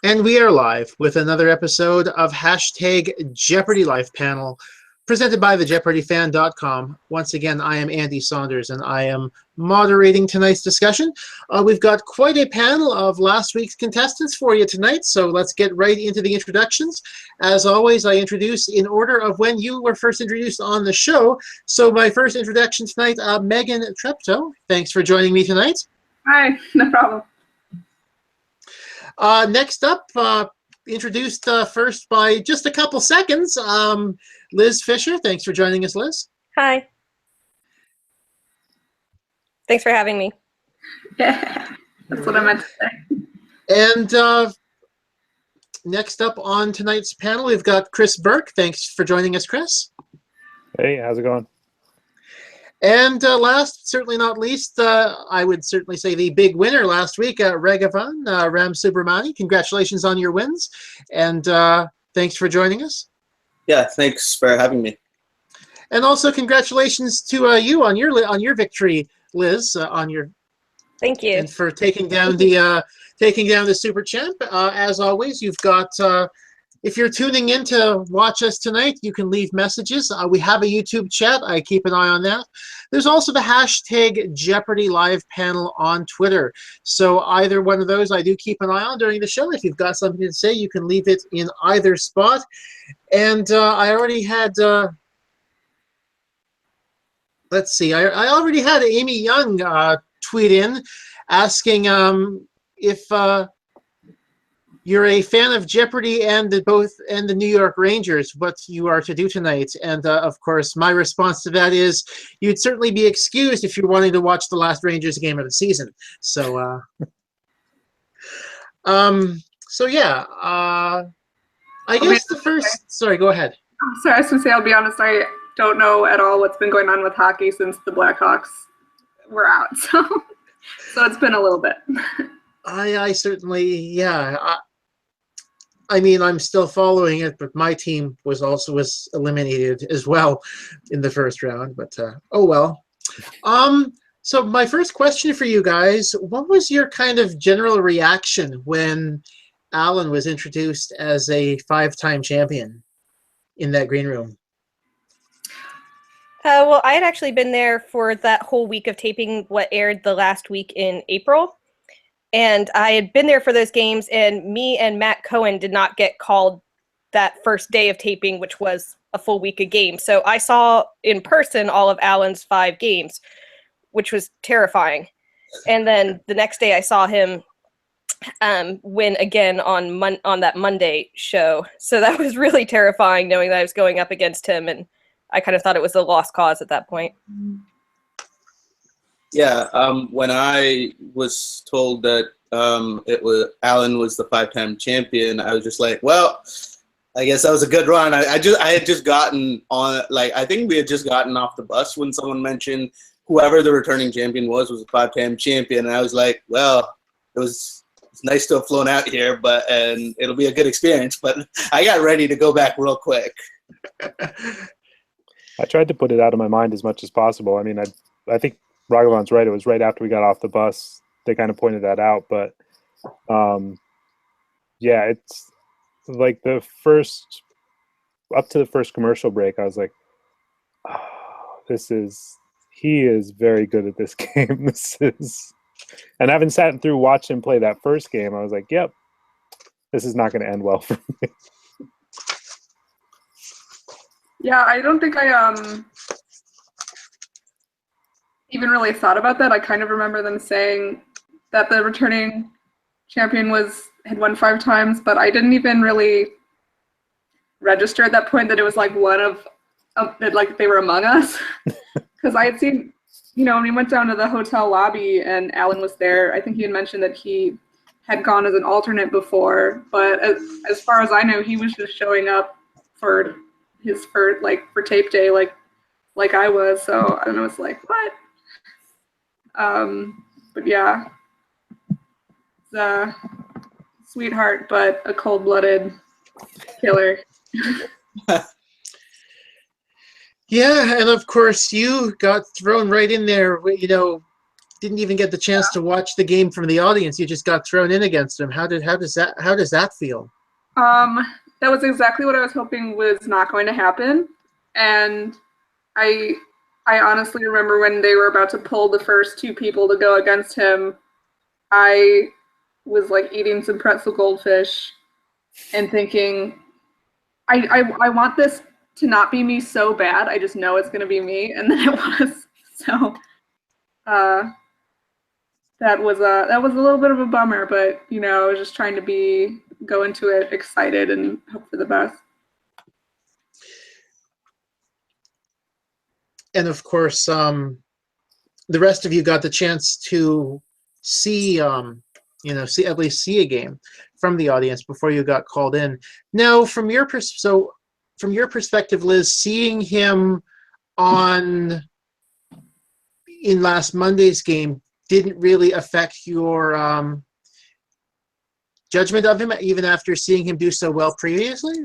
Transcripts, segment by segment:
And we are live with another episode of Hashtag Jeopardy Live Panel, presented by thejeopardyfan.com. Once again, I am Andy Saunders, and I am moderating tonight's discussion. We've got quite a panel of last week's contestants for you tonight, so let's get right into the introductions. As always, I introduce in order of when you were first introduced on the show. So my first introduction tonight, Meghan Treptow. Thanks for joining me tonight. Hi, no problem. Next up, introduced first by just a couple seconds, Liz Fischer. Thanks for joining us, Liz. Hi. Thanks for having me. Yeah, that's what I meant to say. And next up on tonight's panel, we've got Chris Burke. Thanks for joining us, Chris. Hey, how's it going? And last, certainly not least, I would certainly say the big winner last week, Ragavan Ramsubramani. Congratulations on your wins, and thanks for joining us. Yeah, thanks for having me. And also congratulations to you on your victory, Liz. Thank you. And for taking down the Super Champ. As always, you've got. If you're tuning in to watch us tonight, you can leave messages. We have a YouTube chat. I keep an eye on that. There's also the hashtag Jeopardy Live panel on Twitter. So either one of those I do keep an eye on during the show. If you've got something to say, you can leave it in either spot. And I already had, let's see, I already had Amy Young tweet in asking if you're a fan of Jeopardy and the New York Rangers, what you are to do tonight. And of course, my response to that is you'd certainly be excused if you're wanting to watch the last Rangers game of the season. So, yeah, I guess the first, sorry, go ahead. Sorry, I was going to say, I'll be honest, I don't know at all what's been going on with hockey since the Blackhawks were out. So it's been a little bit. I certainly, yeah. I mean, I'm still following it, but my team was eliminated as well in the first round. But oh well. So my first question for you guys: what was your kind of general reaction when Alan was introduced as a five-time champion in that green room? Well, I had actually been there for that whole week of taping what aired the last week in April. And I had been there for those games, and me and Matt Cohen did not get called that first day of taping, which was a full week of games. So I saw in person all of Alan's 5 games, which was terrifying. And then the next day I saw him win again on that Monday show. So that was really terrifying, knowing that I was going up against him, and I kind of thought it was a lost cause at that point. Yeah, when I was told that Alan was the 5-time champion, I was just like, well, I guess that was a good run. I had just gotten on, like, I think we had just gotten off the bus when someone mentioned whoever the returning champion was a 5-time champion, and I was like, well, it's nice to have flown out here, and it'll be a good experience. But I got ready to go back real quick. I tried to put it out of my mind as much as possible. I mean, I think Ragavan's right. It was right after we got off the bus. They kind of pointed that out. But, yeah, it's like up to the first commercial break, I was like, oh, he is very good at this game. And having sat through watch him play that first game, I was like, yep, this is not going to end well for me. Yeah, I don't think I even really thought about that. I kind of remember them saying that the returning champion had won 5 times, but I didn't even really register at that point that it was like one of like they were among us. Because I had seen, when we went down to the hotel lobby and Alan was there, I think he had mentioned that he had gone as an alternate before, but as far as I know, he was just showing up for tape day like I was. So I don't know, it's like, what? But yeah, it's a sweetheart, but a cold-blooded killer. Yeah, and of course you got thrown right in there, didn't even get the chance to watch the game from the audience. You just got thrown in against them. How does that feel? That was exactly what I was hoping was not going to happen. And I honestly remember when they were about to pull the first two people to go against him, I was like eating some pretzel goldfish and thinking, I want this to not be me so bad. I just know it's going to be me. And then it was. So that was a little bit of a bummer, but you know, I was just trying to go into it excited and hope for the best. And of course, the rest of you got the chance to see, at least see a game from the audience before you got called in. Now, from your perspective, Liz, seeing him in last Monday's game didn't really affect your judgment of him, even after seeing him do so well previously?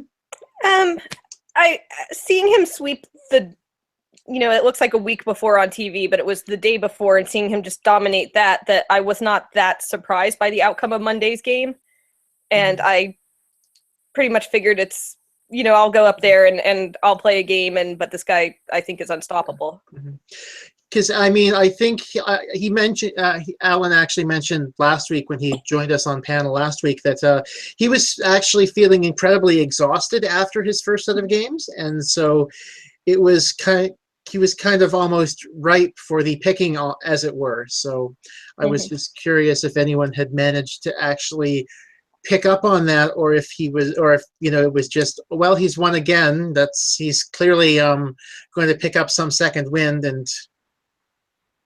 Seeing him sweep it looks like a week before on TV, but it was the day before, and seeing him just dominate that I was not that surprised by the outcome of Monday's game. And I pretty much figured it's, I'll go up there and I'll play a game, but this guy, I think, is unstoppable. Because, I think he mentioned, Alan actually mentioned last week when he joined us on panel last week that he was actually feeling incredibly exhausted after his first set of games. And so he was kind of almost ripe for the picking, as it were. So I was just curious if anyone had managed to actually pick up on that, or if it was just, well, he's won again. He's clearly going to pick up some second wind. And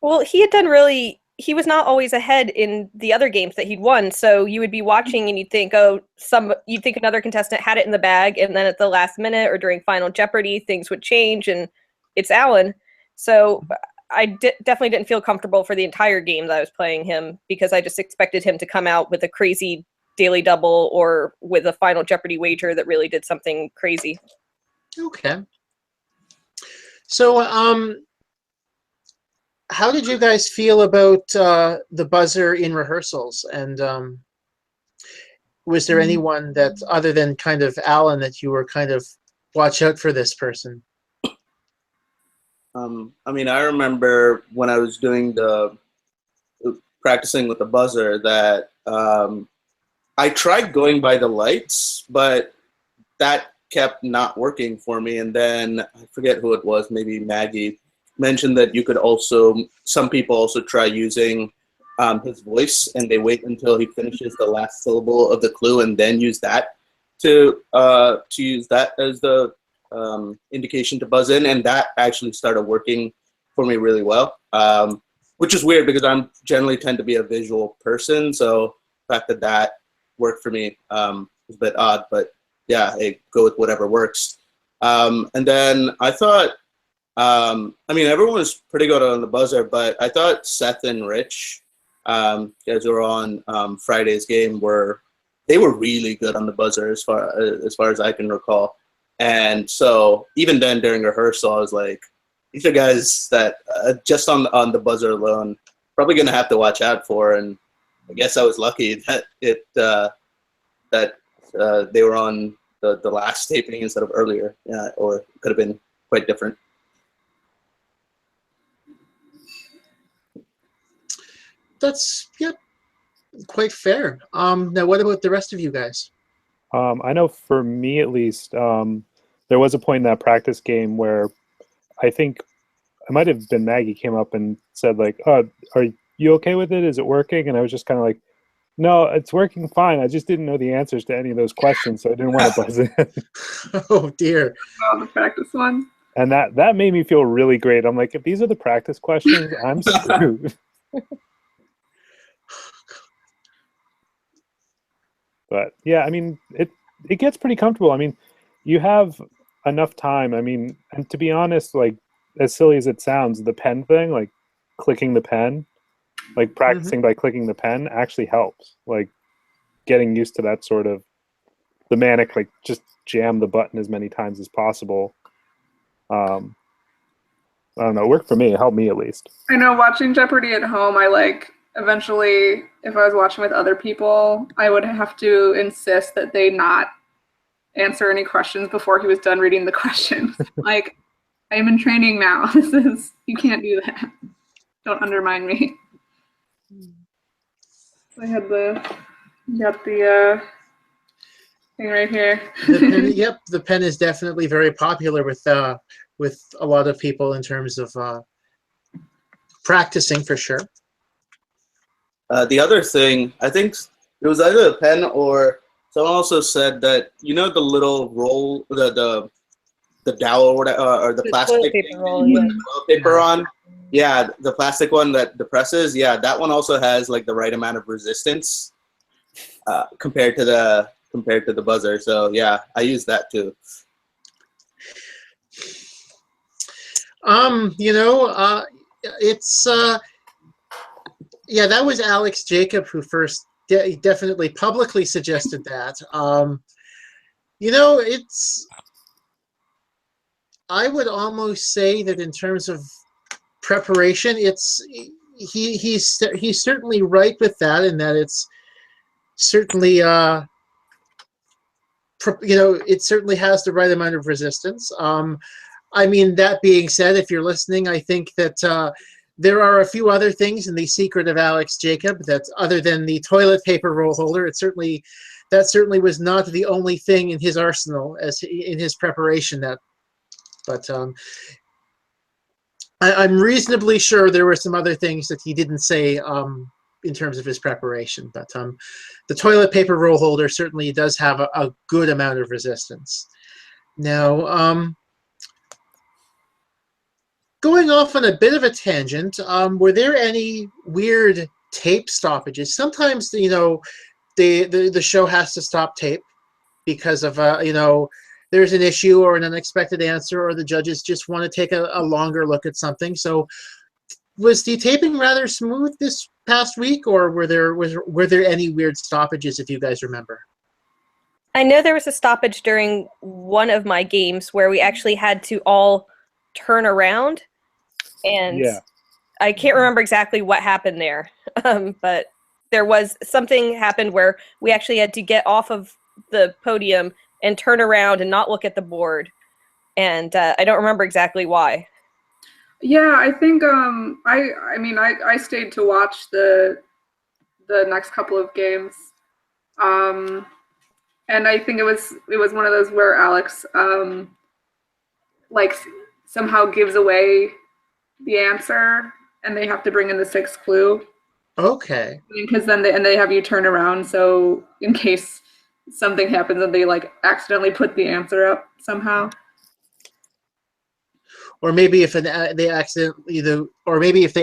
well, he was not always ahead in the other games that he'd won. So you would be watching and you'd think, you'd think another contestant had it in the bag, and then at the last minute or during Final Jeopardy, things would change, and it's Alan. So I definitely didn't feel comfortable for the entire game that I was playing him, because I just expected him to come out with a crazy daily double or with a Final Jeopardy wager that really did something crazy. Okay. So, how did you guys feel about the buzzer in rehearsals? And was there anyone that, other than kind of Alan, that you were kind of, watch out for this person? I remember when I was doing practicing with the buzzer that I tried going by the lights, but that kept not working for me. And then I forget who it was, maybe Maggie, mentioned that some people also try using his voice, and they wait until he finishes the last syllable of the clue and then use that to use that as the indication to buzz in, and that actually started working for me really well, which is weird because I generally tend to be a visual person, so the fact that worked for me was a bit odd, but yeah, I go with whatever works. And then I thought, everyone was pretty good on the buzzer, but I thought Seth and Rich, guys who were on Friday's game, they were really good on the buzzer as far as I can recall. And so even then during rehearsal, I was like, these are guys that just on the buzzer alone, probably going to have to watch out for. And I guess I was lucky that they were on the last taping instead of earlier, or it could have been quite different. That's quite fair. Now, what about the rest of you guys? I know for me at least, there was a point in that practice game where I think it might have been Maggie came up and said like, "Oh, are you okay with it? Is it working?" And I was just kind of like, "No, it's working fine. I just didn't know the answers to any of those questions, so I didn't want to buzz in." Oh dear! Oh, the practice one. And that made me feel really great. I'm like, if these are the practice questions, I'm screwed. But yeah, it gets pretty comfortable. You have enough time. And to be honest, like, as silly as it sounds, the pen thing, like clicking the pen, like practicing by clicking the pen actually helps. Like getting used to that sort of the manic, like just jam the button as many times as possible. I don't know, it worked for me. It helped me at least. I know watching Jeopardy at home, I like eventually, if I was watching with other people, I would have to insist that they not answer any questions before he was done reading the questions. Like, I'm in training now. You can't do that. Don't undermine me. I got the thing right here. Yep, the pen is definitely very popular with a lot of people in terms of practicing for sure. The other thing, I think it was either a pen or someone also said that, you know, the little roll, the dowel or whatever, or the plastic toilet paper thing roll, with yeah. the toilet paper on. Yeah, the plastic one that depresses. Yeah, that one also has like the right amount of resistance compared to the buzzer. So yeah, I use that too. You know, it's yeah, that was Alex Jacob who first definitely publicly suggested that. You know, I would almost say that in terms of preparation, he's certainly right with that, in that it's certainly you know, it certainly has the right amount of resistance. I mean, that being said, if you're listening, I think that there are a few other things in the secret of Alex Jacob that, other than the toilet paper roll holder, that certainly was not the only thing in his arsenal in his preparation. But I'm reasonably sure there were some other things that he didn't say in terms of his preparation. But the toilet paper roll holder certainly does have a good amount of resistance. Now, going off on a bit of a tangent, were there any weird tape stoppages? Sometimes, you know, the show has to stop tape because of you know, there's an issue or an unexpected answer, or the judges just want to take a longer look at something. So was the taping rather smooth this past week, or were there any weird stoppages, if you guys remember? I know there was a stoppage during one of my games where we actually had to all turn around, and Yeah. I can't remember exactly what happened there, but there was something happened where we actually had to get off of the podium and turn around and not look at the board, and I don't remember exactly why. Yeah, I think I mean I stayed to watch the next couple of games, and I think it was one of those where Alex like somehow gives away the answer, and they have to bring in the sixth clue. Okay. Because then they have you turn around, so in case something happens and they like accidentally put the answer up somehow. Or maybe if they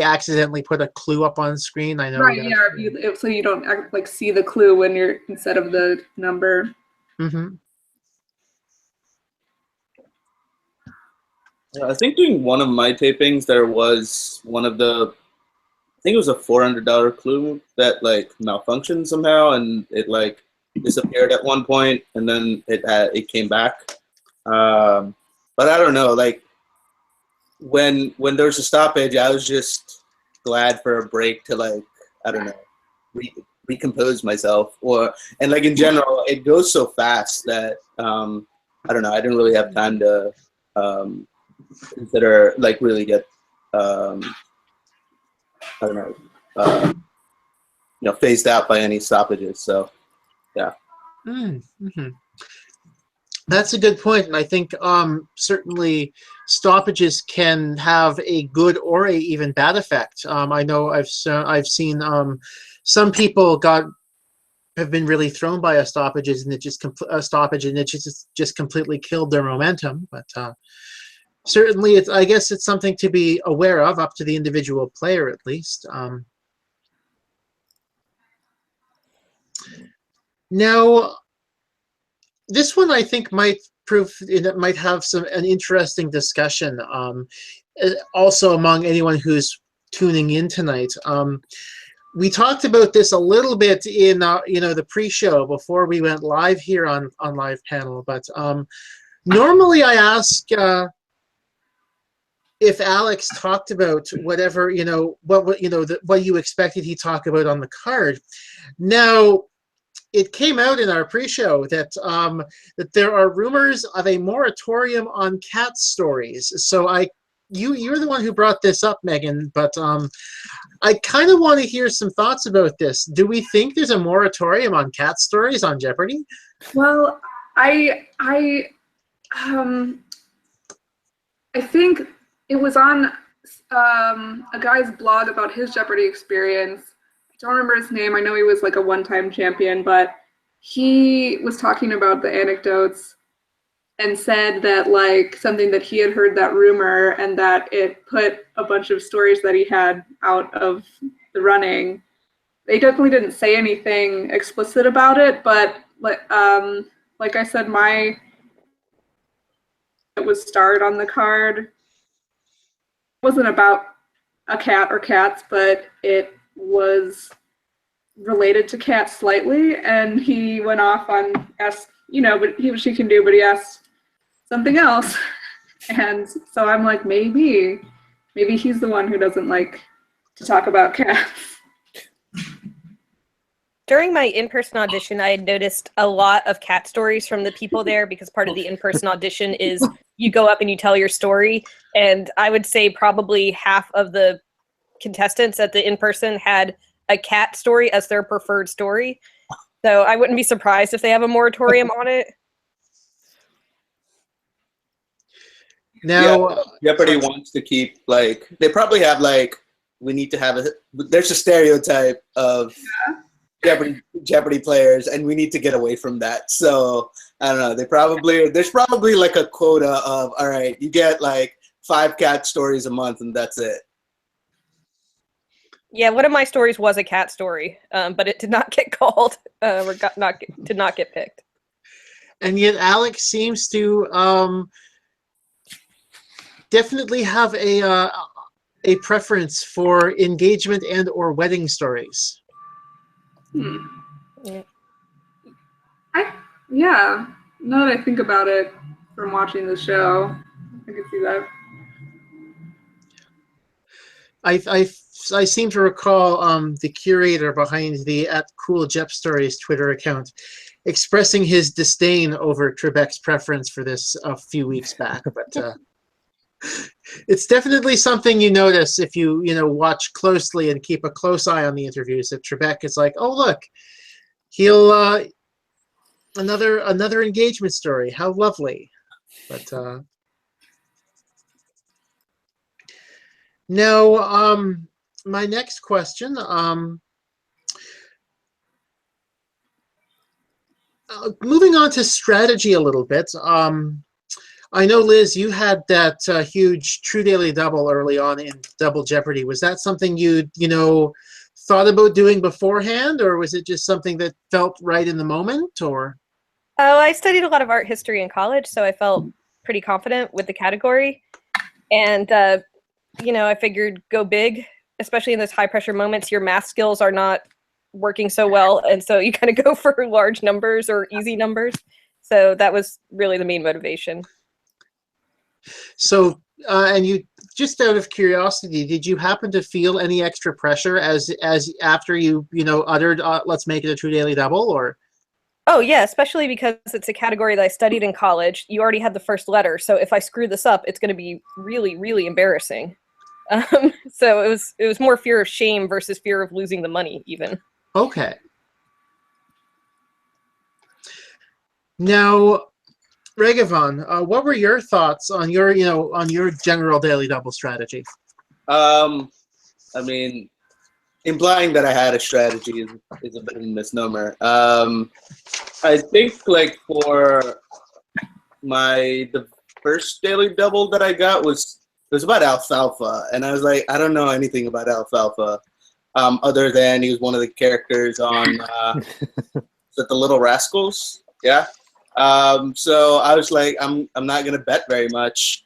accidentally put a clue up on screen. I know. Right. Yeah. So you don't like see the clue when you're instead of the number. Mm-hmm. I think during one of my tapings, there was one of the, I think it was a $400 clue that like malfunctioned somehow, and it like disappeared at one point, and then it came back. But I don't know, like when there's a stoppage, I was just glad for a break to, like, I don't know, recompose myself, and like in general, it goes so fast that I don't know, I didn't really have time to consider, like, really get I don't know, you know, phased out by any stoppages. So yeah. Mm-hmm. That's a good point, and I think certainly stoppages can have a good or a even bad effect. I know I've seen some people have been really thrown by a stoppage, and it just completely killed their momentum. But certainly, I guess it's something to be aware of, up to the individual player at least. Now, this one I think might have an interesting discussion, also among anyone who's tuning in tonight. We talked about this a little bit in you know, the pre-show before we went live here on Live Panel, but normally I ask if Alex talked about whatever, what you expected he talk about on the card. Now, it came out in our pre-show that that there are rumors of a moratorium on cat stories. So you're the one who brought this up, Megan, but I kind of want to hear some thoughts about this. Do we think there's a moratorium on cat stories on Jeopardy? Well, I think it was on a guy's blog about his Jeopardy experience. I don't remember his name. I know he was like a one-time champion, but he was talking about the anecdotes and said that like something that he had heard, that rumor, and that it put a bunch of stories that he had out of the running. They definitely didn't say anything explicit about it, but like I said, it was starred on the card. It wasn't about a cat or cats, but it was related to cats slightly, and he went off on asked, but she can do, but he asked something else. And so I'm like, maybe he's the one who doesn't like to talk about cats. During my in-person audition, I had noticed a lot of cat stories from the people there, because part of the in-person audition is you go up and you tell your story. And I would say probably half of the contestants at the in-person had a cat story as their preferred story. So I wouldn't be surprised if they have a moratorium on it. Now, Jeopardy wants to keep, like, they probably have, like, we need to have there's a stereotype of Jeopardy players, and we need to get away from that. So, I don't know, there's probably, like, a quota of, all right, you get, like, 5 cat stories a month, and that's it. Yeah, one of my stories was a cat story, but it did not get called, did not get picked. And yet Alex seems to definitely have a preference for engagement and or wedding stories. Yeah. Now that I think about it from watching the show, I can see that. I seem to recall the curator behind the @CoolJepStories Twitter account expressing his disdain over Trebek's preference for this a few weeks back. But it's definitely something you notice if you watch closely and keep a close eye on the interviews. That Trebek is like, oh look, he'll another engagement story. How lovely. But now, my next question. Moving on to strategy a little bit. I know, Liz, you had that huge True Daily Double early on in Double Jeopardy. Was that something you thought about doing beforehand, or was it just something that felt right in the moment? Or I studied a lot of art history in college, so I felt pretty confident with the category. And I figured go big, especially in those high pressure moments. Your math skills are not working so well, and so you kind of go for large numbers or easy numbers. So that was really the main motivation. So, and you, just out of curiosity, did you happen to feel any extra pressure as after you uttered "Let's make it a True Daily Double"? Or Oh yeah, especially because it's a category that I studied in college. You already had the first letter, so if I screw this up, it's going to be really, really embarrassing. So it was more fear of shame versus fear of losing the money, even. Okay. Now, Ragavan, what were your thoughts on your general Daily Double strategy? I mean, implying that I had a strategy is a bit of a misnomer. I think, like, for the first Daily Double that I got was about Alfalfa, and I was like, I don't know anything about Alfalfa, other than he was one of the characters on is it The Little Rascals? Yeah. So I was like, I'm not gonna bet very much,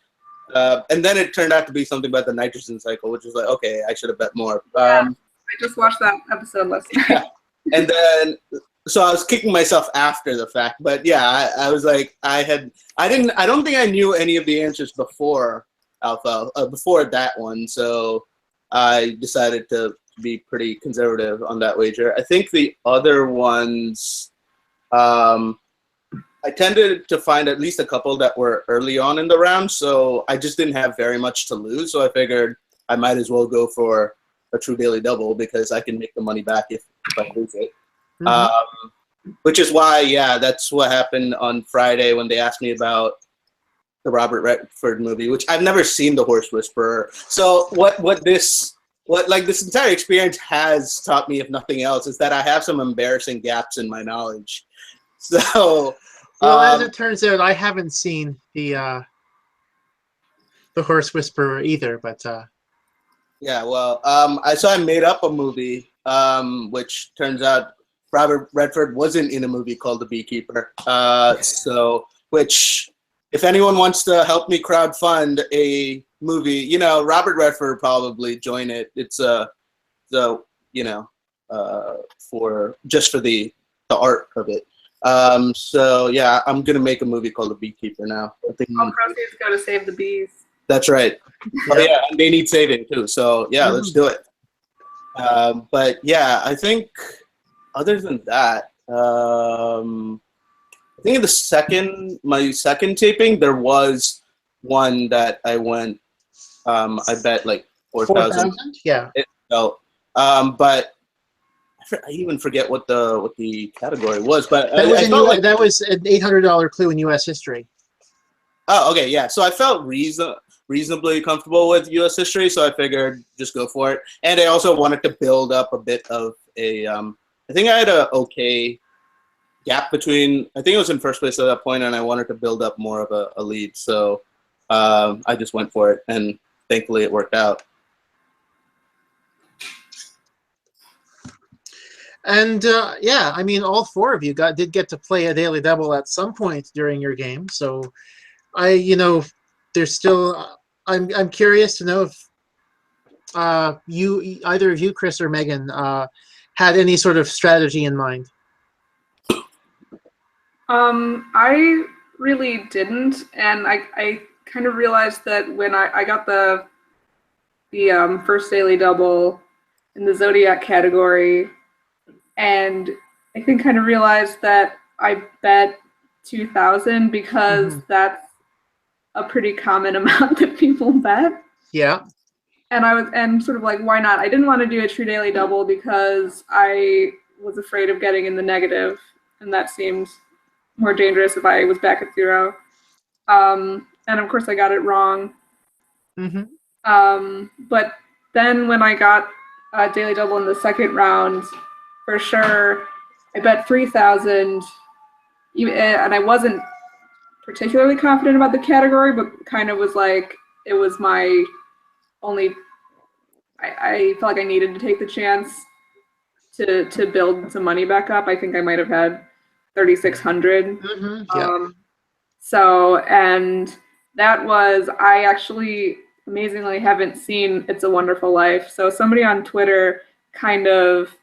and then it turned out to be something about the nitrogen cycle, which was like, okay, I should have bet more. I just watched that episode last night. Yeah. And then, so I was kicking myself after the fact, but yeah, I was like, I don't think I knew any of the answers before Alpha before that one, so I decided to be pretty conservative on that wager. I think the other ones, I tended to find at least a couple that were early on in the round, so I just didn't have very much to lose. So I figured I might as well go for a true daily double because I can make the money back if I lose it. Which is why, yeah, that's what happened on Friday when they asked me about the Robert Redford movie, which I've never seen The Horse Whisperer. So what this entire experience has taught me, if nothing else, is that I have some embarrassing gaps in my knowledge. So, well, as it turns out, I haven't seen the Horse Whisperer either, but yeah, well, I made up a movie, which turns out Robert Redford wasn't in a movie called The Beekeeper. Which, if anyone wants to help me crowdfund a movie, Robert Redford probably join it. It's for the art of it. So yeah, I'm gonna make a movie called The Beekeeper now. I think all proceeds go to save the bees. that's right. Oh yeah, and they need saving too. So yeah, let's do it. But yeah, I think other than that, I think in my second taping, there was one that I went. I bet like 4,000. Yeah. But I even forget what the category was. But that was an $800 clue in U.S. history. Oh, okay, yeah. So I felt reasonably comfortable with U.S. history, so I figured just go for it. And I also wanted to build up a bit of a. I think I had a okay gap between. I think it was in first place at that point, and I wanted to build up more of a lead. So I just went for it, and thankfully it worked out. And yeah, I mean, all four of you did get to play a daily double at some point during your game. So there's still. I'm curious to know if either of you, Chris or Meghan, had any sort of strategy in mind. I really didn't, and I kind of realized that when I got the first daily double in the Zodiac category, and I think kind of realized that I bet 2,000 because that's a pretty common amount that people bet. Yeah. And sort of like, why not? I didn't want to do a true daily double because I was afraid of getting in the negative, and that seemed more dangerous if I was back at 0. And of course I got it wrong. But then when I got a daily double in the second round, for sure, I bet 3,000, and I wasn't particularly confident about the category, but kind of was like, it was my only, I felt like I needed to take the chance to build some money back up. I think I might have had 3,600. So, and that was, I actually amazingly haven't seen It's a Wonderful Life. So somebody on Twitter kind of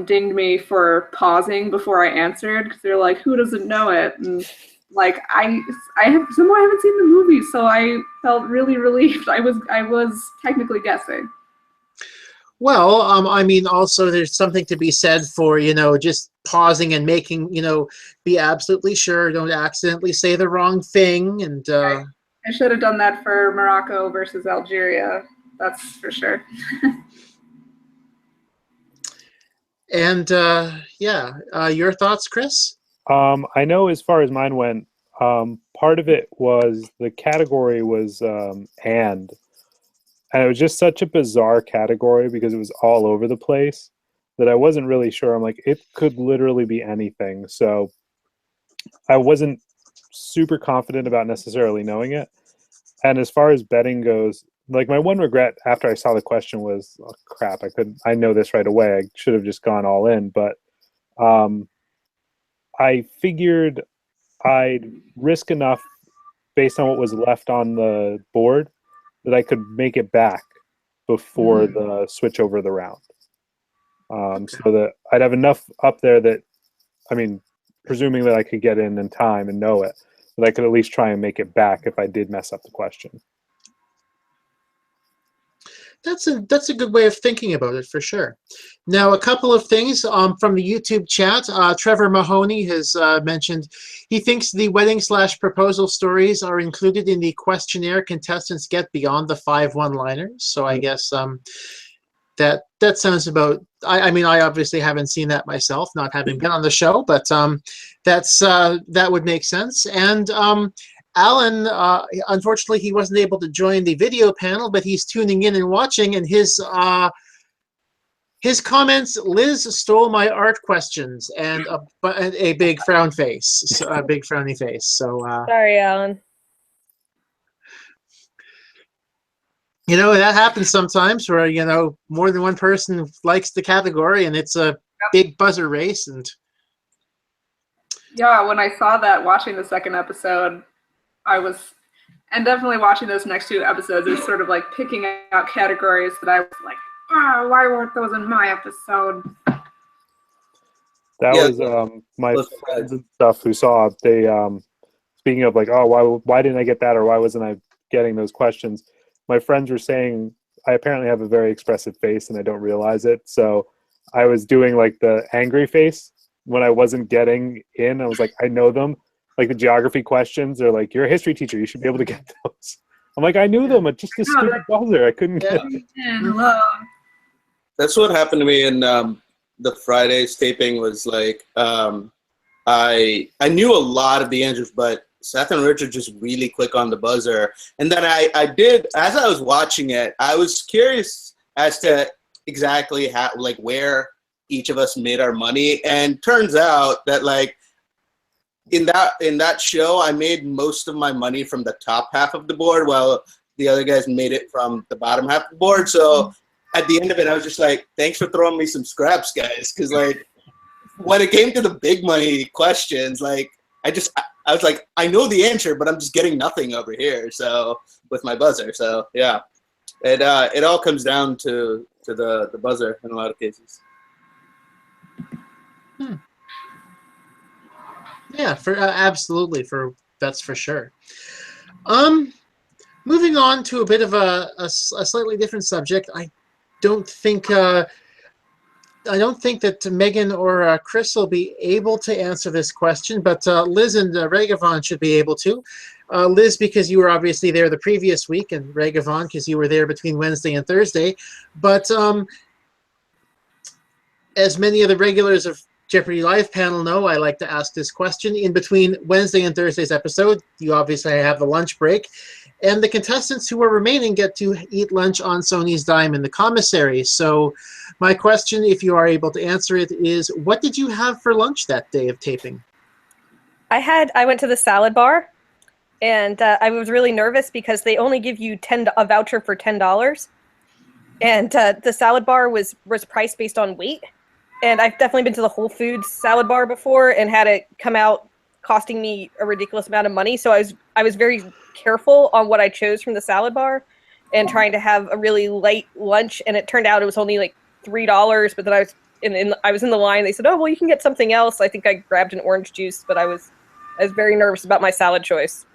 dinged me for pausing before I answered, because they're like, who doesn't know it? And like, I haven't seen the movie, so I felt really relieved. I was technically guessing. Well, I mean, also there's something to be said for, just pausing and making, be absolutely sure, don't accidentally say the wrong thing. And I should have done that for Morocco versus Algeria. That's for sure. And yeah, your thoughts, Chris? I know as far as mine went, part of it was the category was and it was just such a bizarre category because it was all over the place that I wasn't really sure. I'm like, it could literally be anything. So I wasn't super confident about necessarily knowing it. And as far as betting goes, like my one regret after I saw the question was, oh, crap, I know this right away. I should have just gone all in. But I figured I'd risk enough based on what was left on the board that I could make it back before the switch over the round. So that I'd have enough up there that, I mean, presuming that I could get in time and know it, that I could at least try and make it back if I did mess up the question. That's a good way of thinking about it for sure. Now, a couple of things from the YouTube chat. Trevor Mahoney has mentioned he thinks the wedding/proposal stories are included in the questionnaire contestants get beyond the 5 one-liners. So I guess that sounds about. I mean, I obviously haven't seen that myself, not having been on the show, but that would make sense. And Alan, unfortunately, he wasn't able to join the video panel, but he's tuning in and watching. And his comments: Liz stole my art questions, and a big frown face, a big frowny face. So Sorry, Alan. You know, that happens sometimes where, you know, more than one person likes the category and it's a big buzzer race. And yeah, when I saw that watching the second episode, and definitely watching those next 2 episodes, it was sort of like picking out categories that I was like, oh, why weren't those in my episode? That was my friends and stuff who saw they speaking of like, oh, why didn't I get that, or why wasn't I getting those questions? My friends were saying I apparently have a very expressive face and I don't realize it. So I was doing like the angry face when I wasn't getting in. I was like, I know them. Like the geography questions are like, you're a history teacher, you should be able to get those. I'm like, I knew them. It's just a stupid buzzer. I couldn't get it. Hello. That's what happened to me in the Friday's taping. Was like I knew a lot of the answers, but Seth and Richard just really quick on the buzzer. And then I did, as I was watching it, I was curious as to exactly how, like, where each of us made our money. And turns out that, like, in that show, I made most of my money from the top half of the board, while the other guys made it from the bottom half of the board. So at the end of it, I was just like, thanks for throwing me some scraps, guys. Because, like, when it came to the big money questions, like, I was like, I know the answer, but I'm just getting nothing over here. So with my buzzer, so yeah, it all comes down to the buzzer in a lot of cases. Yeah, absolutely, that's for sure. Moving on to a bit of a slightly different subject. I don't think that Meghan or Chris will be able to answer this question, but Liz and Ragavan should be able to. Liz, because you were obviously there the previous week, and Ragavan, because you were there between Wednesday and Thursday. But as many of the regulars of Jeopardy Live panel know, I like to ask this question. In between Wednesday and Thursday's episode, you obviously have the lunch break. And the contestants who are remaining get to eat lunch on Sony's dime in the commissary. So my question, if you are able to answer it, is what did you have for lunch that day of taping? I went to the salad bar, and I was really nervous because they only give you a voucher for $10. And the salad bar was priced based on weight. And I've definitely been to the Whole Foods salad bar before and had it come out costing me a ridiculous amount of money. So I was very careful on what I chose from the salad bar and trying to have a really light lunch. And it turned out it was only like $3, but then I was in the line. They said, oh, well, you can get something else. I think I grabbed an orange juice, but I was very nervous about my salad choice.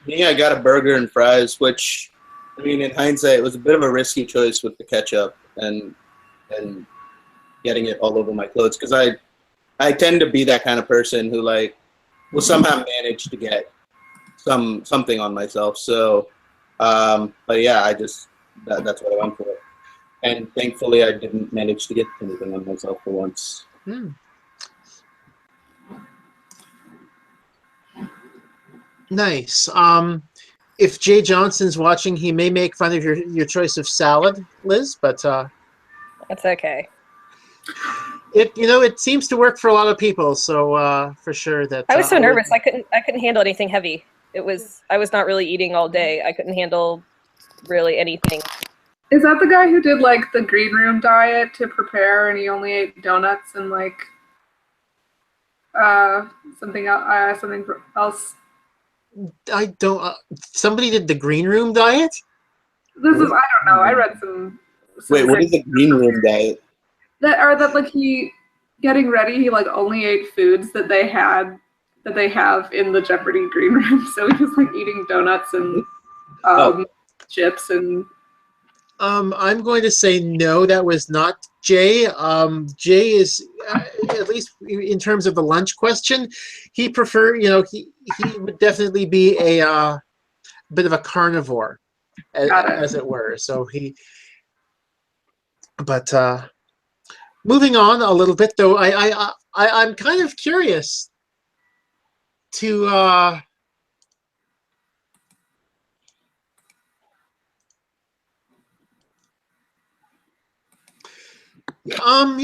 Me, I got a burger and fries, which, I mean, in hindsight, it was a bit of a risky choice with the ketchup and getting it all over my clothes, because I tend to be that kind of person who, like, will somehow manage to get something on myself. So, but yeah, that's what I went for. And thankfully, I didn't manage to get anything on myself for once. Nice. If Jay Johnson's watching, he may make fun of your choice of salad, Liz, but that's okay. It seems to work for a lot of people, so for sure that I was so nervous. I couldn't handle anything heavy. I was not really eating all day. I couldn't handle really anything. Is that the guy who did like the green room diet to prepare, and he only ate donuts and like something else? I don't. Somebody did the green room diet. I don't know. I read some. Wait, what is the green room diet? That like he getting ready, he like only ate foods that they have in the Jeopardy green room. So he was like eating donuts and chips and I'm going to say no, that was not Jay. Jay is, at least in terms of the lunch question, he would definitely be a bit of a carnivore, as it were. So but moving on a little bit though, I'm kind of curious to yeah,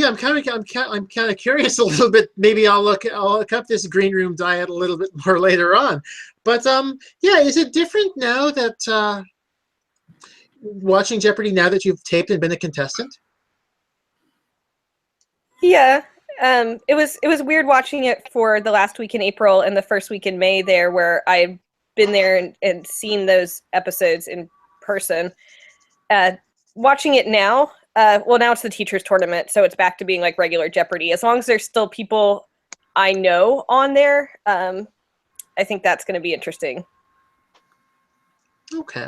I'm kind of curious a little bit. Maybe I'll look up this green room diet a little bit more later on. But yeah, is it different now that watching Jeopardy now that you've taped and been a contestant? Yeah. It was weird watching it for the last week in April and the first week in May there, where I've been there and seen those episodes in person. Watching it now, well, now it's the teachers tournament, so it's back to being like regular Jeopardy. As long as there's still people I know on there, I think that's going to be interesting. Okay.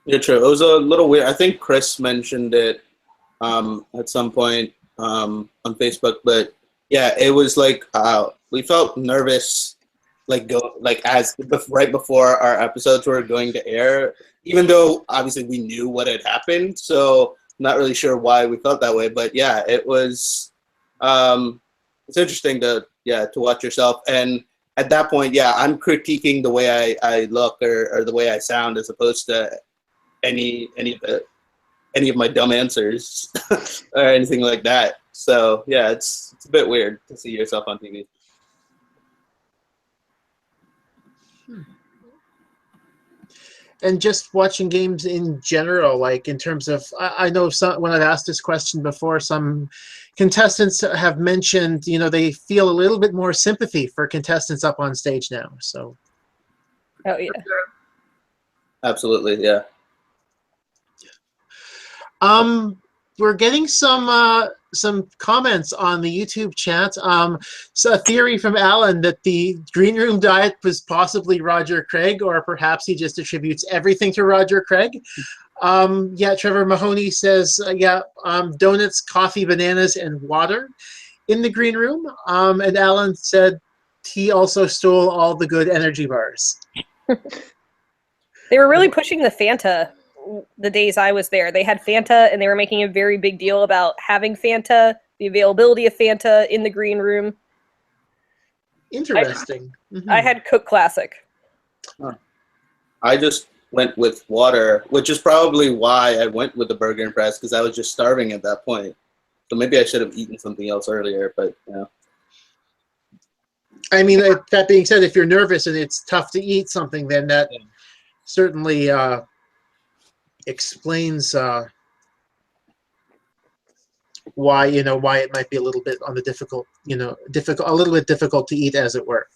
Yeah, true. It was a little weird. I think Chris mentioned it at some point on Facebook, but yeah, it was like we felt nervous, right before our episodes were going to air, even though obviously we knew what had happened. So not really sure why we felt that way, but yeah, it was. It's interesting to watch yourself, and at that point, yeah, I'm critiquing the way I look or the way I sound as opposed to any of my dumb answers or anything like that. So yeah, it's a bit weird to see yourself on TV. And just watching games in general, like in terms of, I know when I've asked this question before, some contestants have mentioned, they feel a little bit more sympathy for contestants up on stage now. So. Oh yeah. Absolutely, yeah. We're getting some comments on the YouTube chat. So a theory from Alan that the green room diet was possibly Roger Craig, or perhaps he just attributes everything to Roger Craig. Yeah, Trevor Mahoney says, donuts, coffee, bananas, and water in the green room. And Alan said he also stole all the good energy bars. They were really pushing the Fanta the days I was there. They had Fanta, and they were making a very big deal about having Fanta, the availability of Fanta in the green room. Interesting. I had Coke Classic. I just went with water, which is probably why I went with the Burger and Press, because I was just starving at that point. So maybe I should have eaten something else earlier, but yeah. I mean, that being said, if you're nervous and it's tough to eat something, then that certainly explains why it might be a little bit on the difficult to eat, as it were.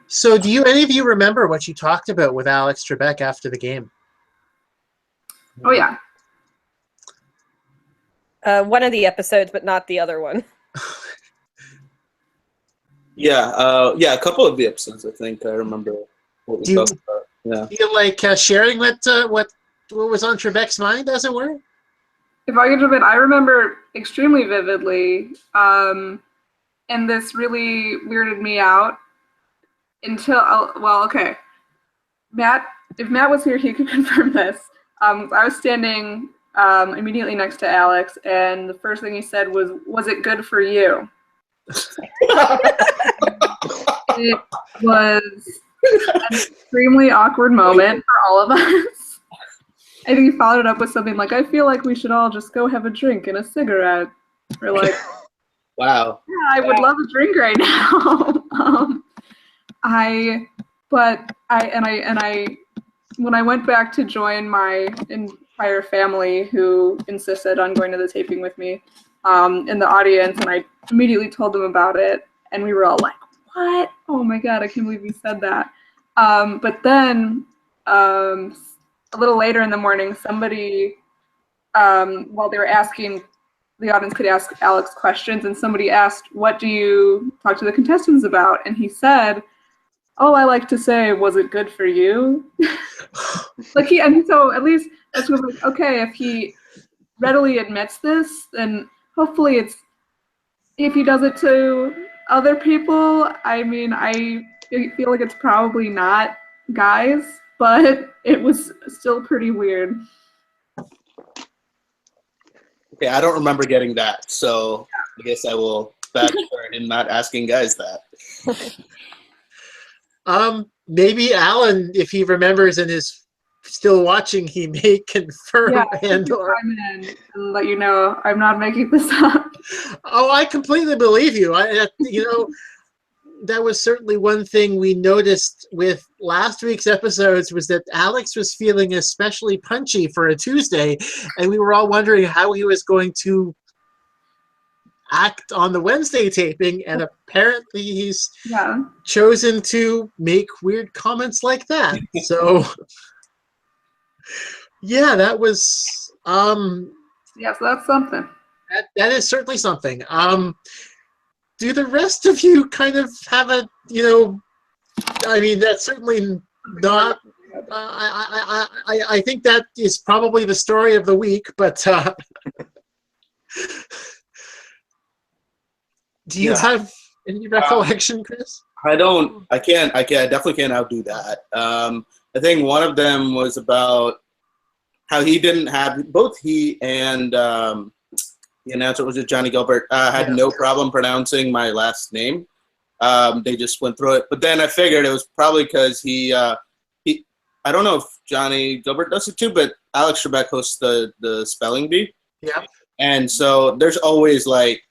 So do any of you remember what you talked about with Alex Trebek after the game? Oh yeah. One of the episodes, but not the other one. Yeah, a couple of the episodes, I think I remember what we talked about. Yeah. Do you like sharing what was on Trebek's mind, as it were? If I could jump in, I remember extremely vividly, and this really weirded me out until, okay. Matt, if Matt was here, he could confirm this. I was standing immediately next to Alex, and the first thing he said was it good for you? It was an extremely awkward moment for all of us. I think he followed it up with something like, I feel like we should all just go have a drink and a cigarette. We're like, wow. Yeah, I would love a drink right now. When I went back to join my entire family who insisted on going to the taping with me in the audience, and I immediately told them about it, and we were all like, what? Oh my God, I can't believe you said that. But then a little later in the morning, somebody, while they were asking, the audience could ask Alex questions, and somebody asked, what do you talk to the contestants about? And he said, oh, I like to say, was it good for you? Like and so at least that's what like, okay, if he readily admits this, then hopefully it's, if he does it to other people, I mean, I feel like it's probably not guys, but it was still pretty weird. Okay, I don't remember getting that, so I guess I will back for him not asking guys that. Maybe Alan, if he remembers and is still watching, he may confirm Yeah, and or chime in and let you know I'm not making this up. Oh, I completely believe you. That was certainly one thing we noticed with last week's episodes was that Alex was feeling especially punchy for a Tuesday, and we were all wondering how he was going to act on the Wednesday taping, and apparently he's chosen to make weird comments like that. So, yeah, that was yeah, so that's something. that is certainly something. Do the rest of you kind of have a, I mean, that's certainly not, I think that is probably the story of the week, but do you have any recollection, Chris? I definitely can't outdo that. I think one of them was about how he didn't have, both he and the announcer, was it Johnny Gilbert, had no problem pronouncing my last name. They just went through it. But then I figured it was probably because he I don't know if Johnny Gilbert does it too, but Alex Trebek hosts the spelling bee. Yeah. And so there's always like,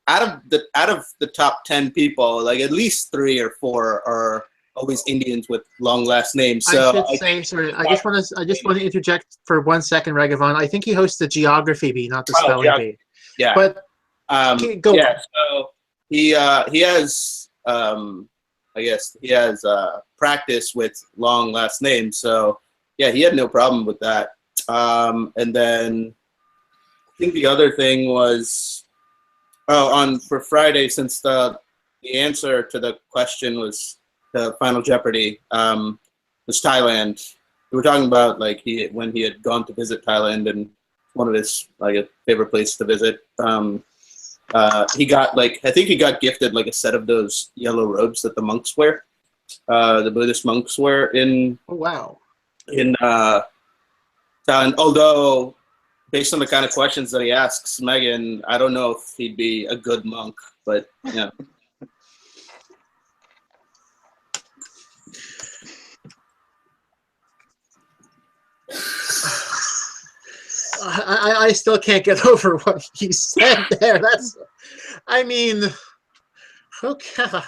out of the top 10 people, like at least 3 or 4 are always Indians with long last names. So I just want to interject for 1 second, Ragavan. I think he hosts the geography bee, not the spelling bee. Yeah. But go on. So he has I guess he has practice with long last names. So yeah, he had no problem with that. And then I think the other thing was for Friday, since the answer to the question was the Final Jeopardy was Thailand. We were talking about like when he had gone to visit Thailand and one of his favorite places to visit. He got I think he got gifted like a set of those yellow robes that the monks wear, the Buddhist monks wear in. Oh wow! In Thailand, although based on the kind of questions that he asks Meghan, I don't know if he'd be a good monk, but yeah. I still can't get over what he said there. I mean, okay. I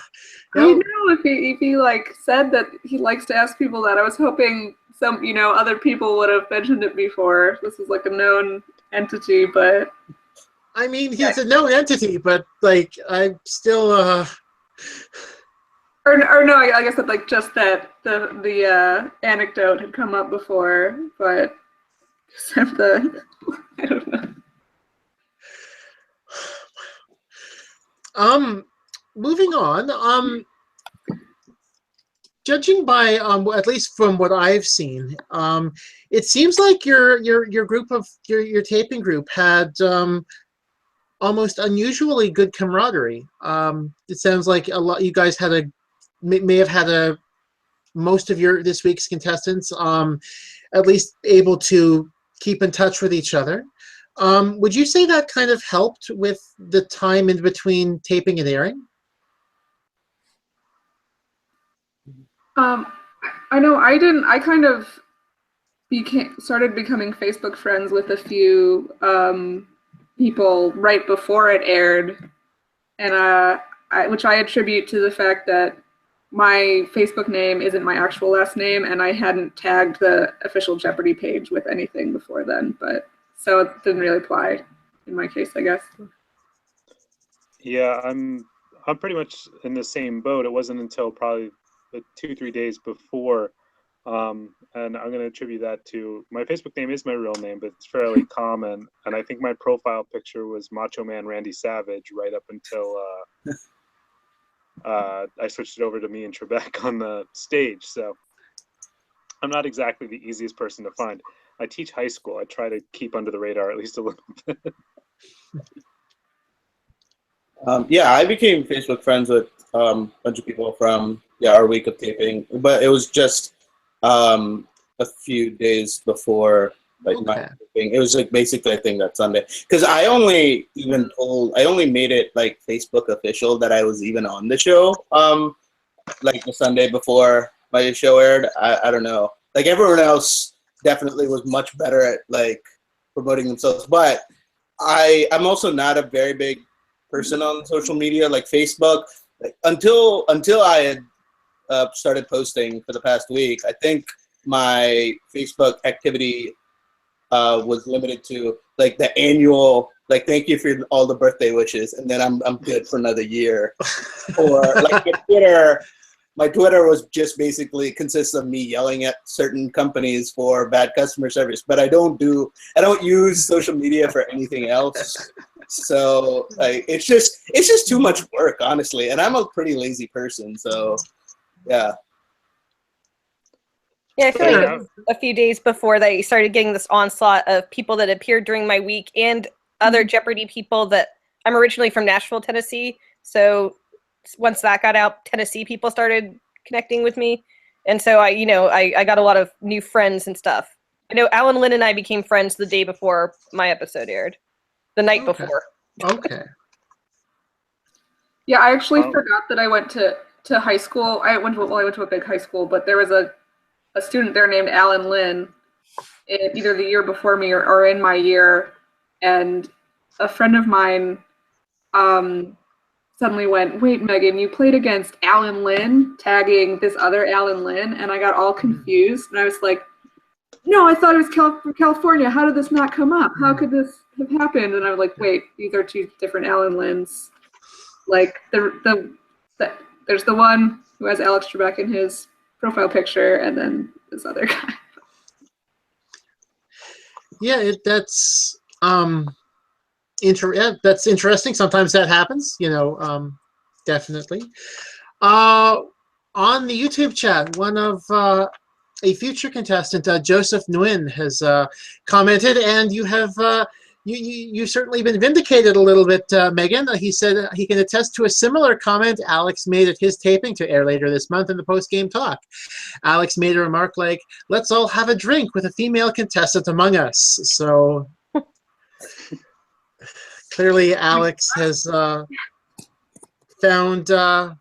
know if he like said that he likes to ask people that. I was hoping some other people would have mentioned it before. This is like a known entity, but I mean he's a known entity, but like I'm still or no, I guess that like just that the anecdote had come up before, but except I don't know. Moving on. Judging by at least from what I've seen, it seems like your group of your taping group had almost unusually good camaraderie. It sounds like you guys had may have had most of this week's contestants at least able to keep in touch with each other. Would you say that kind of helped with the time in between taping and airing? I know I didn't. I kind of started becoming Facebook friends with a few people right before it aired, and which I attribute to the fact that my Facebook name isn't my actual last name, and I hadn't tagged the official Jeopardy page with anything before then. But so it didn't really apply in my case, I guess. Yeah, I'm pretty much in the same boat. It wasn't until probably 2-3 days before, and I'm going to attribute that to my Facebook name is my real name, but it's fairly common, and I think my profile picture was Macho Man Randy Savage right up until I switched it over to me and Trebek on the stage. So I'm not exactly the easiest person to find. I teach high school. I try to keep under the radar at least a little bit. Yeah, I became Facebook friends with a bunch of people from our week of taping, but it was just a few days before my taping. It was like basically I think that Sunday, because I only made it like Facebook official that I was even on the show like the Sunday before my show aired. I don't know, like everyone else definitely was much better at like promoting themselves, but I'm also not a very big person on social media like Facebook. Like, until I had started posting for the past week, I think my Facebook activity was limited to like the annual like thank you for all the birthday wishes, and then I'm good for another year. Or like my Twitter was just basically consists of me yelling at certain companies for bad customer service, but I don't use social media for anything else. So like it's just too much work, honestly, and I'm a pretty lazy person, so yeah. Yeah, I feel like it was a few days before they started getting this onslaught of people that appeared during my week and other Jeopardy people that I'm originally from Nashville, Tennessee. So once that got out, Tennessee people started connecting with me. And so I got a lot of new friends and stuff. I know Alan Lynn and I became friends the day before my episode aired. The night before. Okay. Yeah, I actually forgot that I went to high school. I went to a big high school, but there was a student there named Alan Lynn, either the year before me or in my year, and a friend of mine suddenly went, "Wait, Megan, you played against Alan Lynn," tagging this other Alan Lynn, and I got all confused, and I was like, "No, I thought it was California. How did this not come up? How could this have happened?" And I was like, "Wait, these are two different Alan Lynns. Like there's the one who has Alex Trebek in his profile picture, and then this other guy." Yeah, that's that's interesting. Sometimes that happens, definitely. On the YouTube chat, one of a future contestant, Joseph Nguyen, has commented, and you have you've certainly been vindicated a little bit, Megan. He said he can attest to a similar comment Alex made at his taping to air later this month in the post-game talk. Alex made a remark like, "Let's all have a drink with a female contestant among us." So clearly Alex has found a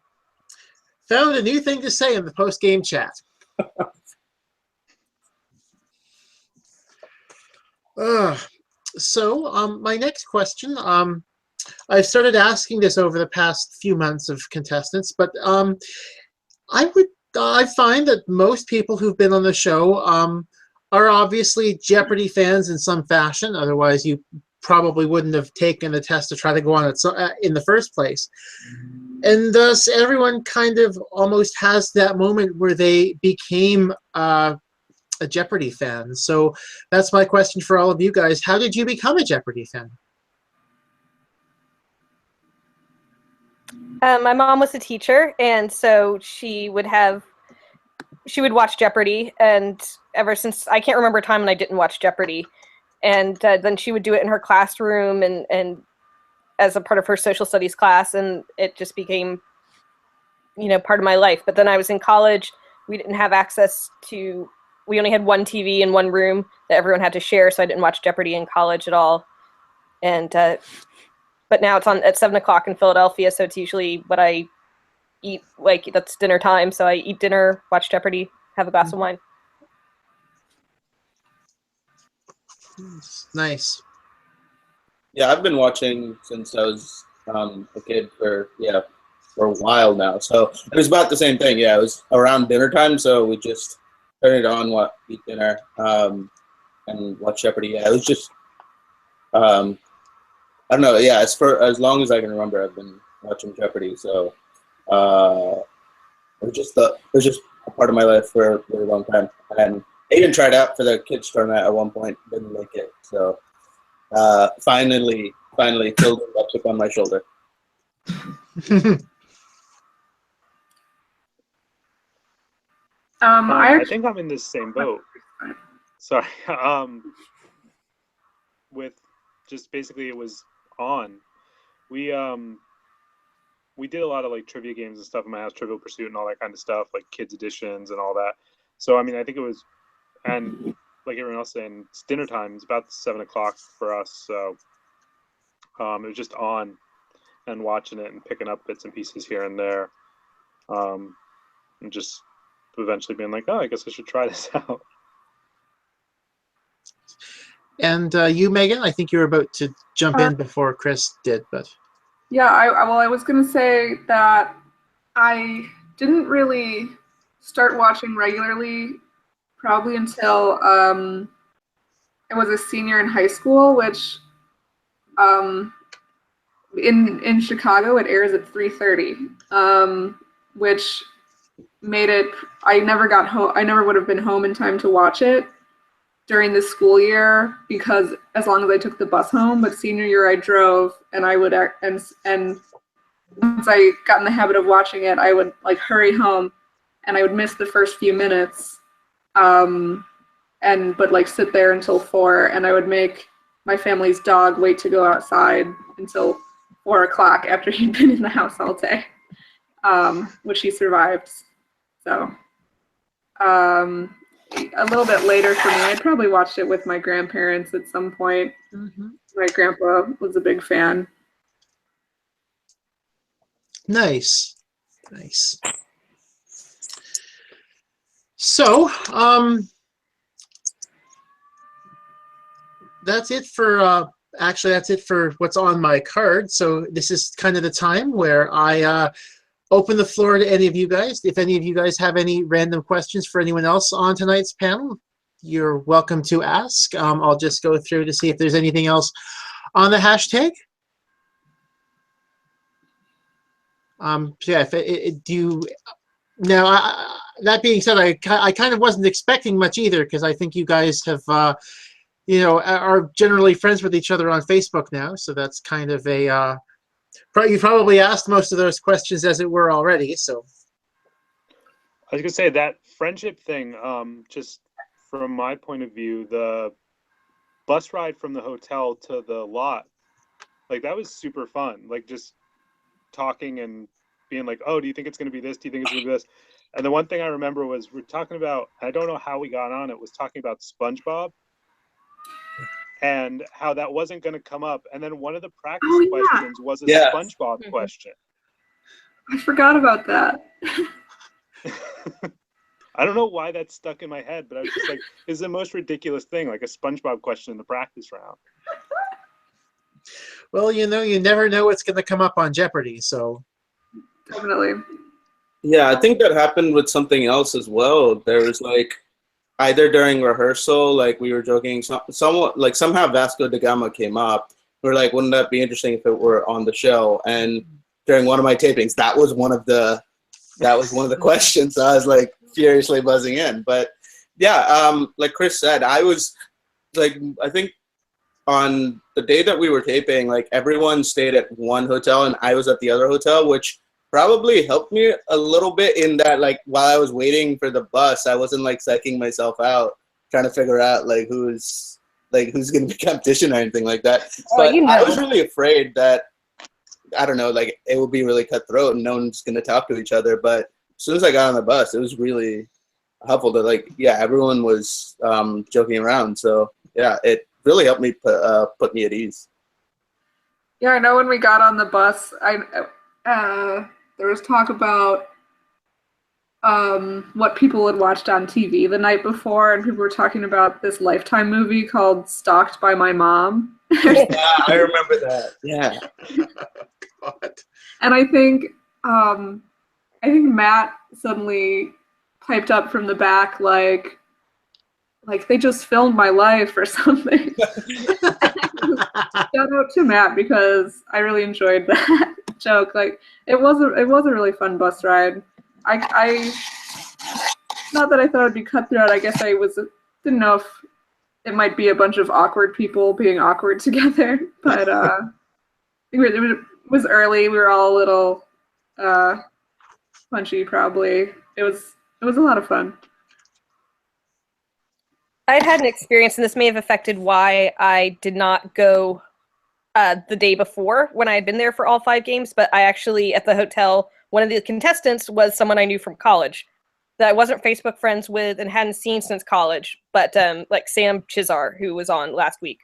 new thing to say in the post-game chat. So my next question, I've started asking this over the past few months of contestants, but I find that most people who've been on the show are obviously Jeopardy fans in some fashion. Otherwise, you probably wouldn't have taken the test to try to go on it in the first place. And thus, everyone kind of almost has that moment where they became a Jeopardy fan. So that's my question for all of you guys. How did you become a Jeopardy fan? My mom was a teacher, and so she would watch Jeopardy, and ever since, I can't remember a time when I didn't watch Jeopardy. And then she would do it in her classroom and as a part of her social studies class, and it just became, part of my life. But then I was in college. We didn't have access to, we only had one TV in one room that everyone had to share, so I didn't watch Jeopardy in college at all. And but now it's on at 7 o'clock in Philadelphia, so it's usually what I eat, like that's dinner time. So I eat dinner, watch Jeopardy, have a glass of wine. Nice. Yeah, I've been watching since I was a kid for a while now. So it was about the same thing. Yeah, it was around dinner time, so we just turn it on, eat dinner, and watch Jeopardy. Yeah, it was just I don't know. Yeah, as long as I can remember, I've been watching Jeopardy. So it was just a part of my life for a really long time. And I even tried out for the kids tournament at one point, didn't make it. So finally, filled a chip on my shoulder. I think I'm in this same boat. Sorry. With just basically it was on. We did a lot of like trivia games and stuff in my house, Trivial Pursuit and all that kind of stuff, like kids editions and all that. So I mean, I think it was, and like everyone else saying, it's dinner time. It's about 7 o'clock for us, so it was just on and watching it and picking up bits and pieces here and there, and just eventually being like, oh, I guess I should try this out. And you, Megan, I think you were about to jump in before Chris did, but yeah, I was gonna say that I didn't really start watching regularly probably until I was a senior in high school, which in Chicago it airs at 3:30, which made it. I never got home. I never would have been home in time to watch it during the school year because as long as I took the bus home. But senior year I drove, and I would and once I got in the habit of watching it, I would like hurry home, and I would miss the first few minutes, but like sit there until 4, and I would make my family's dog wait to go outside until 4 o'clock after he'd been in the house all day, which he survived. So a little bit later for me, I probably watched it with my grandparents at some point. Mm-hmm. My grandpa was a big fan. Nice. So, that's it for, actually, that's it for what's on my card. So this is kind of the time where I open the floor to any of you guys. If any of you guys have any random questions for anyone else on tonight's panel, you're welcome to ask. I'll just go through to see if there's anything else on the hashtag. Yeah, that being said, I kind of wasn't expecting much either because I think you guys have, are generally friends with each other on Facebook now. So that's kind of a, you probably asked most of those questions as it were already. So I was gonna say that friendship thing, just from my point of view, the bus ride from the hotel to the lot, like that was super fun. Like just talking and being like, oh, do you think it's going to be this? Do you think it's going to be this? And the one thing I remember was we're talking about, I don't know how we got on it, was talking about SpongeBob and how that wasn't going to come up. And then one of the practice questions was a SpongeBob question. I forgot about that. I don't know why that stuck in my head, but I was just like, it's the most ridiculous thing, like a SpongeBob question in the practice round. Well, you never know what's going to come up on Jeopardy, so. Definitely. Yeah, I think that happened with something else as well. There was like, either during rehearsal, like we were joking, somewhat like somehow Vasco da Gama came up. We're like, wouldn't that be interesting if it were on the show? And during one of my tapings, that was one of the questions. So I was like furiously buzzing in. But yeah, like Chris said, I was like, I think on the day that we were taping, like everyone stayed at one hotel and I was at the other hotel, which probably helped me a little bit in that, like, while I was waiting for the bus, I wasn't like psyching myself out trying to figure out like who's going to be competition or anything like that. But I was really afraid that, I don't know, like it would be really cutthroat and no one's going to talk to each other. But as soon as I got on the bus, it was really helpful to like, yeah, everyone was joking around. So yeah, it really helped me put me at ease. Yeah, I know when we got on the bus, there was talk about what people had watched on TV the night before, and people were talking about this Lifetime movie called Stalked by My Mom. Yeah, I remember that. Yeah. God. And I think Matt suddenly piped up from the back like they just filmed my life or something. Shout out to Matt because I really enjoyed that joke. Like it was a really fun bus ride. I not that I thought it'd be cutthroat. I guess didn't know if it might be a bunch of awkward people being awkward together. But it was early. We were all a little punchy. Probably it was a lot of fun. I'd had an experience, and this may have affected why I did not go the day before when I had been there for all 5 games, but I actually, at the hotel, one of the contestants was someone I knew from college that I wasn't Facebook friends with and hadn't seen since college, but like Sam Chizar, who was on last week.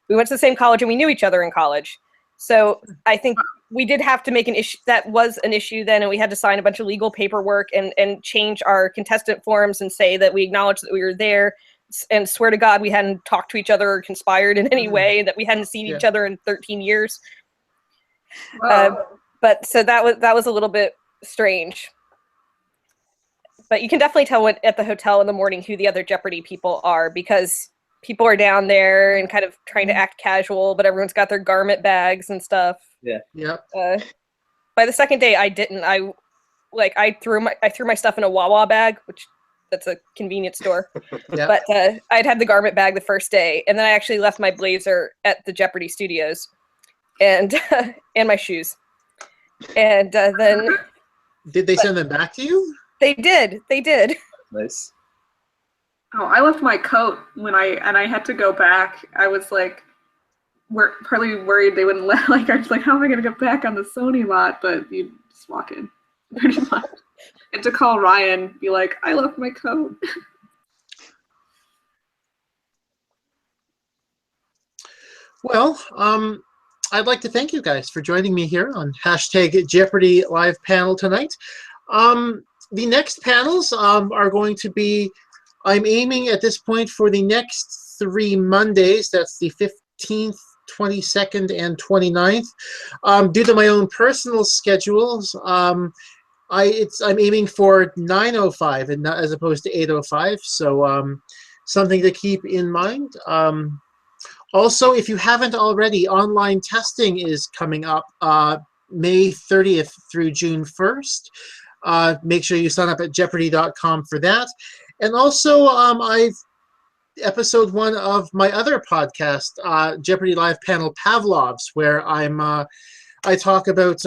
We went to the same college and we knew each other in college. So I think we did have to make an issue. That was an issue then, and we had to sign a bunch of legal paperwork and change our contestant forms and say that we acknowledged that we were there and swear to God we hadn't talked to each other or conspired in any way, that we hadn't seen each other in 13 years. But so that was a little bit strange. But you can definitely tell at the hotel in the morning who the other Jeopardy people are, because people are down there and kind of trying to act casual, but everyone's got their garment bags and stuff. Yeah. Yep. By the second day, I didn't. I threw my stuff in a Wawa bag, which that's a convenience store. Yep. But I'd had the garment bag the first day, and then I actually left my blazer at the Jeopardy studios, and and my shoes. And then Did they send them back to you? They did. Nice. Oh, I left my coat when I had to go back. I was like, partly worried they wouldn't let. I was like, how am I gonna get back on the Sony lot? But you just walk in, pretty much. And to call Ryan, be like, I left my coat. Well, I'd like to thank you guys for joining me here on #Jeopardy live panel tonight. The next panels are going to be, I'm aiming at this point for the next 3 Mondays. That's the 15th, 22nd, and 29th. Due to my own personal schedules, I'm aiming for 9:05 and not as opposed to 8:05. So something to keep in mind. Also, if you haven't already, online testing is coming up May 30th through June 1st. Make sure you sign up at Jeopardy.com for that. And also, episode 1 of my other podcast, Jeopardy Live Panel Pavlov's, where I talk about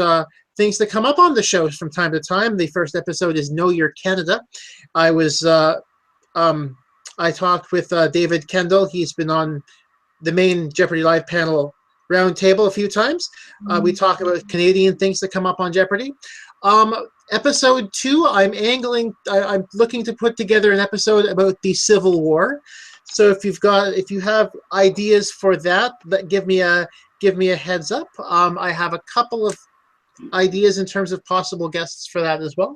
things that come up on the shows from time to time. The first episode is Know Your Canada. I talked with David Kendall. He's been on the main Jeopardy Live Panel Roundtable a few times. We talk about Canadian things that come up on Jeopardy. Episode 2, I'm looking to put together an episode about the Civil War. So if you have ideas for that, give me a heads up. I have a couple of ideas in terms of possible guests for that as well.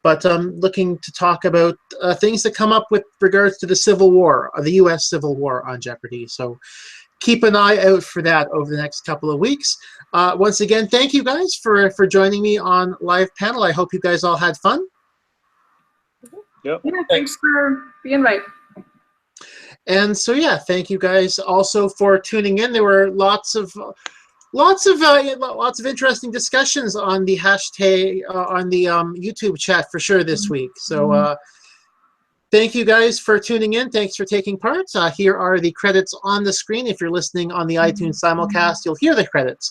But I'm looking to talk about things that come up with regards to the Civil War, the U.S. Civil War on Jeopardy. So keep an eye out for that over the next couple of weeks. Once again, thank you guys for joining me on live panel. I hope you guys all had fun. Yep. Yeah, thanks for the invite. And so yeah, thank you guys also for tuning in. There were lots of interesting discussions on the YouTube chat for sure this week. So thank you guys for tuning in. Thanks for taking part. Here are the credits on the screen. If you're listening on the iTunes simulcast, you'll hear the credits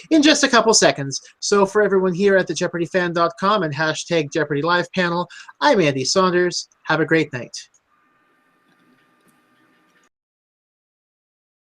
in just a couple seconds. So for everyone here at the JeopardyFan.com and #Jeopardy Live Panel, I'm Andy Saunders. Have a great night.